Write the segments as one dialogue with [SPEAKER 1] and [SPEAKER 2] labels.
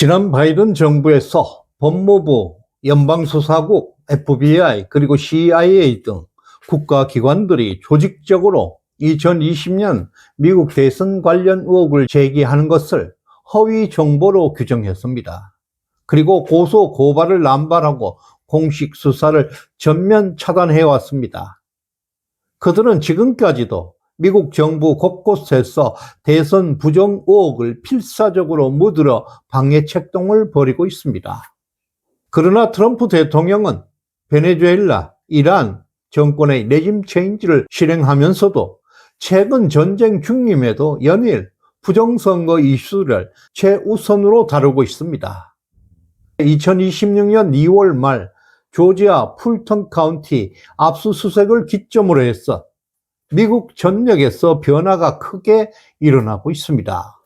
[SPEAKER 1] 지난 바이든 정부에서 법무부, 연방수사국, FBI, 그리고 CIA 등 국가기관들이 조직적으로 2020년 미국 대선 관련 의혹을 제기하는 것을 허위 정보로 규정했습니다. 그리고 고소 고발을 남발하고 공식 수사를 전면 차단해왔습니다. 그들은 지금까지도 미국 정부 곳곳에서 대선 부정 의혹을 필사적으로 묻으러 방해 책동을 벌이고 있습니다. 그러나 트럼프 대통령은 베네수엘라, 이란 정권의 레짐 체인지를 실행하면서도 최근 전쟁 중임에도 연일 부정선거 이슈를 최우선으로 다루고 있습니다. 2026년 2월 말 조지아 풀턴 카운티 압수수색을 기점으로 해서 미국 전역에서 변화가 크게 일어나고 있습니다.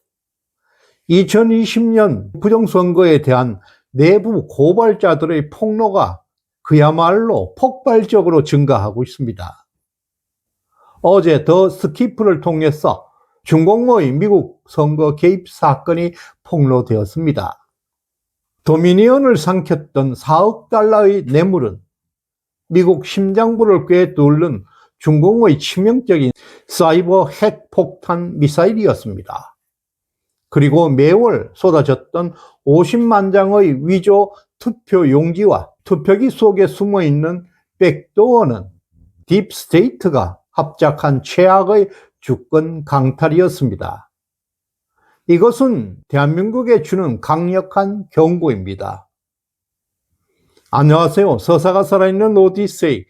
[SPEAKER 1] 2020년 부정선거에 대한 내부 고발자들의 폭로가 그야말로 폭발적으로 증가하고 있습니다. 어제 더 스키프를 통해서 중공모의 미국 선거 개입 사건이 폭로되었습니다. 도미니언을 삼켰던 4억 달러의 뇌물은 미국 심장부를 꿰뚫는 중공의 치명적인 사이버 핵 폭탄 미사일이었습니다. 그리고 매월 쏟아졌던 50만 장의 위조 투표 용지와 투표기 속에 숨어있는 백도어는 딥스테이트가 합작한 최악의 주권 강탈이었습니다. 이것은 대한민국에 주는 강력한 경고입니다. 안녕하세요. 서사가 살아있는 오디세이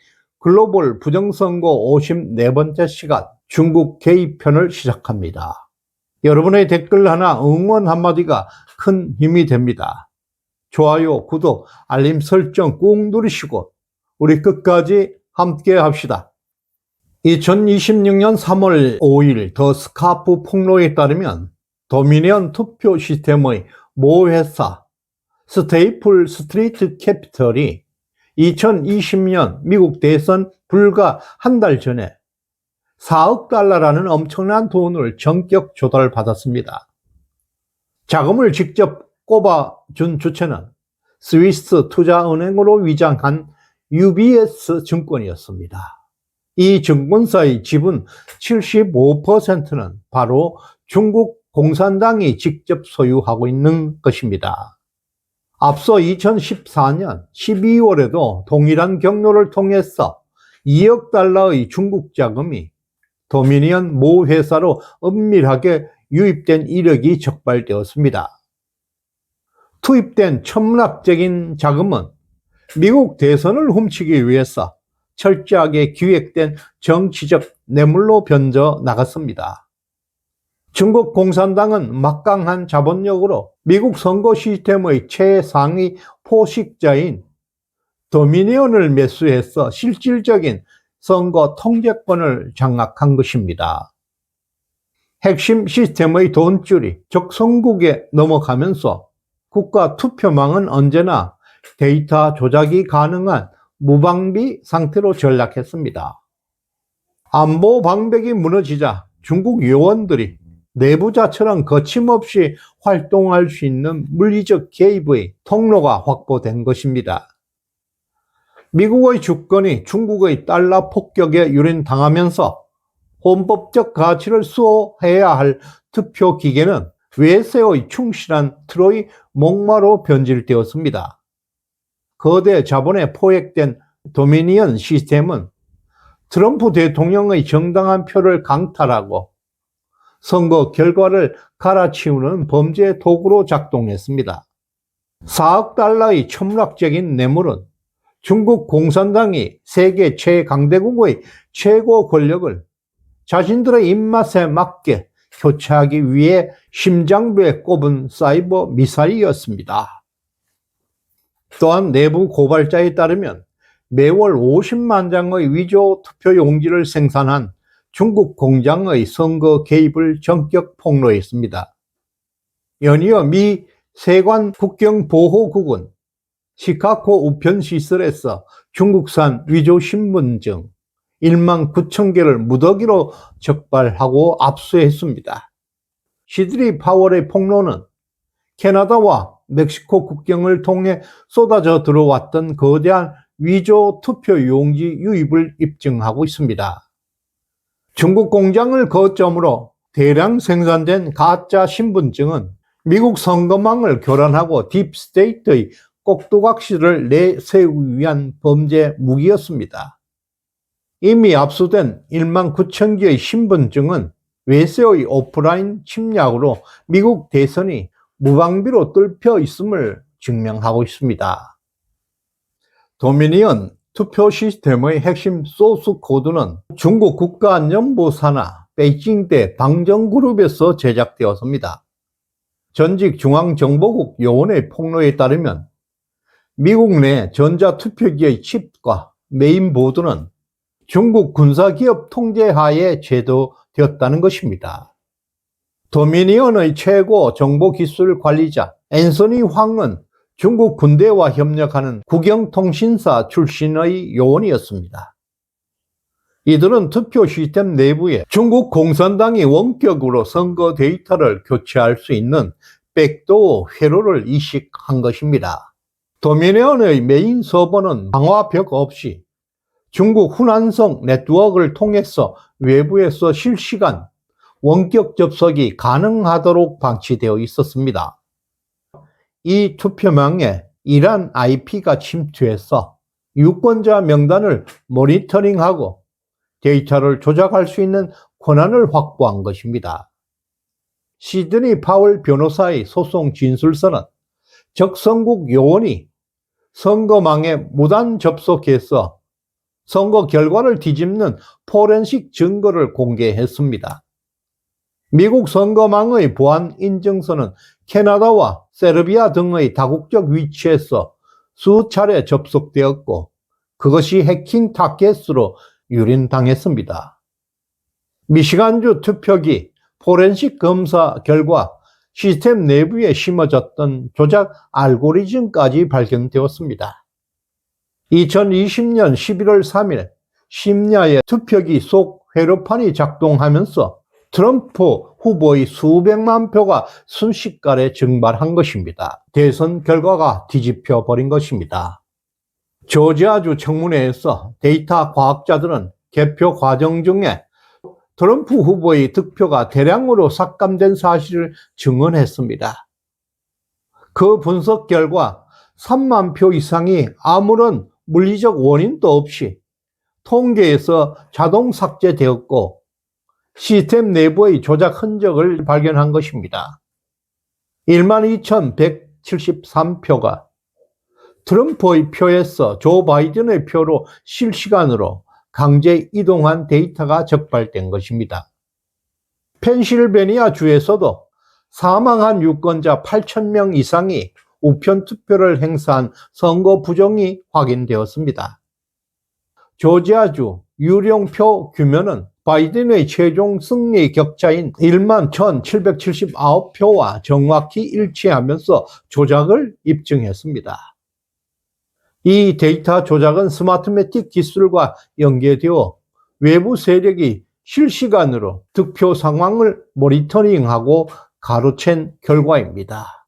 [SPEAKER 1] 글로벌 부정선거 54번째 시간 중국 개입편을 시작합니다. 여러분의 댓글 하나, 응원 한마디가 큰 힘이 됩니다. 좋아요, 구독, 알림 설정 꾹 누르시고 우리 끝까지 함께 합시다. 2026년 3월 5일 더 스카프 폭로에 따르면 도미니언 투표 시스템의 모 회사 스테이플 스트리트 캐피털이 2020년 미국 대선 불과 한 달 전에 4억 달러라는 엄청난 돈을 전격 조달받았습니다. 자금을 직접 꼽아준 주체는 스위스 투자은행으로 위장한 UBS 증권이었습니다. 이 증권사의 지분 75%는 바로 중국 공산당이 직접 소유하고 있는 것입니다. 앞서 2014년 12월에도 동일한 경로를 통해서 2억 달러의 중국 자금이 도미니언 모 회사로 은밀하게 유입된 이력이 적발되었습니다. 투입된 천문학적인 자금은 미국 대선을 훔치기 위해서 철저하게 기획된 정치적 뇌물로 번져 나갔습니다. 중국 공산당은 막강한 자본력으로 미국 선거 시스템의 최상위 포식자인 도미니언을 매수해서 실질적인 선거 통제권을 장악한 것입니다. 핵심 시스템의 돈줄이 적성국에 넘어가면서 국가 투표망은 언제나 데이터 조작이 가능한 무방비 상태로 전락했습니다. 안보 방벽이 무너지자 중국 요원들이 내부자처럼 거침없이 활동할 수 있는 물리적 개입의 통로가 확보된 것입니다. 미국의 주권이 중국의 달러 폭격에 유린당하면서 헌법적 가치를 수호해야 할 투표 기계는 외세의 충실한 트로이 목마로 변질되었습니다. 거대 자본에 포획된 도미니언 시스템은 트럼프 대통령의 정당한 표를 강탈하고 선거 결과를 갈아치우는 범죄 도구로 작동했습니다. 4억 달러의 천문학적인 뇌물은 중국 공산당이 세계 최강대국의 최고 권력을 자신들의 입맛에 맞게 교체하기 위해 심장부에 꼽은 사이버 미사일이었습니다. 또한 내부 고발자에 따르면 매월 50만 장의 위조 투표 용지를 생산한 중국 공장의 선거 개입을 전격 폭로했습니다. 연이어 미 세관 국경보호국은 시카고 우편시설에서 중국산 위조 신분증 1만 9천 개를 무더기로 적발하고 압수했습니다. 시드니 파월의 폭로는 캐나다와 멕시코 국경을 통해 쏟아져 들어왔던 거대한 위조 투표 용지 유입을 입증하고 있습니다. 중국 공장을 거점으로 대량 생산된 가짜 신분증은 미국 선거망을 교란하고 딥스테이트의 꼭두각시를 내세우기 위한 범죄 무기였습니다. 이미 압수된 1만 9천 개의 신분증은 외세의 오프라인 침략으로 미국 대선이 무방비로 뚫혀 있음을 증명하고 있습니다. 도미니언 투표 시스템의 핵심 소스 코드는 중국 국가안전부 산하 베이징대 방정그룹에서 제작되었습니다. 전직 중앙정보국 요원의 폭로에 따르면 미국 내 전자투표기의 칩과 메인보드는 중국 군사기업 통제하에 제도되었다는 것입니다. 도미니언의 최고 정보기술 관리자 앤서니 황은 중국 군대와 협력하는 국영통신사 출신의 요원이었습니다. 이들은 투표 시스템 내부에 중국 공산당이 원격으로 선거 데이터를 교체할 수 있는 백도어 회로를 이식한 것입니다. 도미니언의 메인 서버는 방화벽 없이 중국 후난성 네트워크를 통해서 외부에서 실시간 원격 접속이 가능하도록 방치되어 있었습니다. 이 투표망에 이란 IP가 침투해서 유권자 명단을 모니터링하고 데이터를 조작할 수 있는 권한을 확보한 것입니다. 시드니 파월 변호사의 소송 진술서는 적선국 요원이 선거망에 무단 접속해서 선거 결과를 뒤집는 포렌식 증거를 공개했습니다. 미국 선거망의 보안 인증서는 캐나다와 세르비아 등의 다국적 위치에서 수차례 접속되었고 그것이 해킹 타겟으로 유린당했습니다. 미시간주 투표기 포렌식 검사 결과 시스템 내부에 심어졌던 조작 알고리즘까지 발견되었습니다. 2020년 11월 3일 심야에 투표기 속 회로판이 작동하면서 트럼프 후보의 수백만 표가 순식간에 증발한 것입니다. 대선 결과가 뒤집혀 버린 것입니다. 조지아주 청문회에서 데이터 과학자들은 개표 과정 중에 트럼프 후보의 득표가 대량으로 삭감된 사실을 증언했습니다. 그 분석 결과 3만 표 이상이 아무런 물리적 원인도 없이 통계에서 자동 삭제되었고 시스템 내부의 조작 흔적을 발견한 것입니다. 12,173표가 트럼프의 표에서 조 바이든의 표로 실시간으로 강제 이동한 데이터가 적발된 것입니다. 펜실베니아 주에서도 사망한 유권자 8,000명 이상이 우편 투표를 행사한 선거 부정이 확인되었습니다. 조지아주 유령표 규모는 바이든의 최종 승리 격차인 11,779표와 정확히 일치하면서 조작을 입증했습니다. 이 데이터 조작은 스마트매틱 기술과 연계되어 외부 세력이 실시간으로 득표 상황을 모니터링하고 가로챈 결과입니다.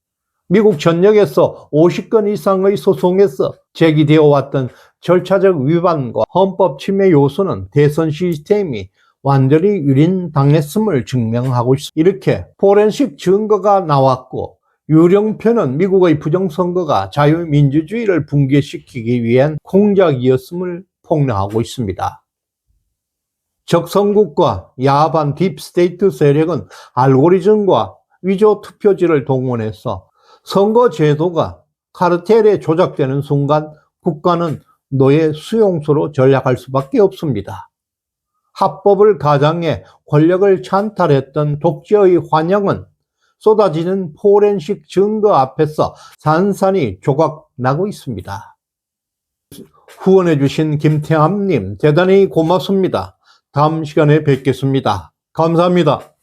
[SPEAKER 1] 미국 전역에서 50건 이상의 소송에서 제기되어 왔던 절차적 위반과 헌법 침해 요소는 대선 시스템이 완전히 유린당했음을 증명하고 있습니다. 이렇게 포렌식 증거가 나왔고 유령표는 미국의 부정선거가 자유민주주의를 붕괴시키기 위한 공작이었음을 폭로하고 있습니다. 적선국과 야합한 딥스테이트 세력은 알고리즘과 위조 투표지를 동원해서 선거 제도가 카르텔에 조작되는 순간 국가는 노예 수용소로 전락할 수밖에 없습니다. 합법을 가장해 권력을 찬탈했던 독재의 환영은 쏟아지는 포렌식 증거 앞에서 산산이 조각나고 있습니다. 후원해주신 김태함님 대단히 고맙습니다. 다음 시간에 뵙겠습니다. 감사합니다.